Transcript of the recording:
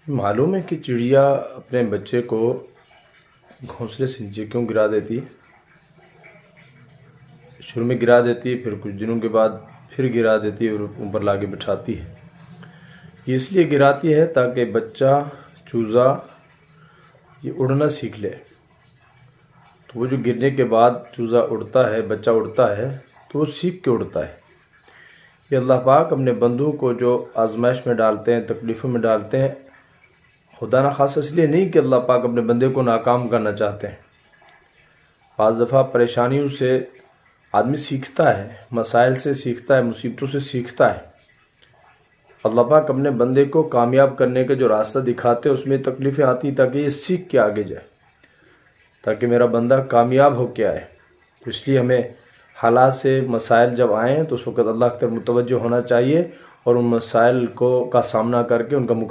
معلوم ہے کہ چڑیا اپنے بچے کو گھونسلے سے نیچے کیوں گرا دیتی ہے؟ شروع میں گرا دیتی ہے، پھر کچھ دنوں کے بعد پھر گرا دیتی ہے اور اوپر لا کے بٹھاتی ہے۔ یہ اس لیے گراتی ہے تاکہ بچہ چوزا یہ اڑنا سیکھ لے۔ تو وہ جو گرنے کے بعد چوزا اڑتا ہے، بچہ اڑتا ہے، تو وہ سیکھ کے اڑتا ہے۔ یہ اللہ پاک اپنے بندوں کو جو آزمائش میں ڈالتے ہیں، تکلیفوں میں ڈالتے ہیں، خدا نخواستہ اس لیے نہیں کہ اللہ پاک اپنے بندے کو ناکام کرنا چاہتے ہیں۔ بعض دفعہ پریشانیوں سے آدمی سیکھتا ہے، مسائل سے سیکھتا ہے، مصیبتوں سے سیکھتا ہے۔ اللہ پاک اپنے بندے کو کامیاب کرنے کا جو راستہ دکھاتے ہیں، اس میں تکلیفیں آتی تاکہ یہ سیکھ کے آگے جائے، تاکہ میرا بندہ کامیاب ہو کے آئے۔ تو اس لیے ہمیں حالات سے مسائل جب آئیں تو اس وقت اللہ کی طرف متوجہ ہونا چاہیے اور ان مسائل کا سامنا کر کے ان کا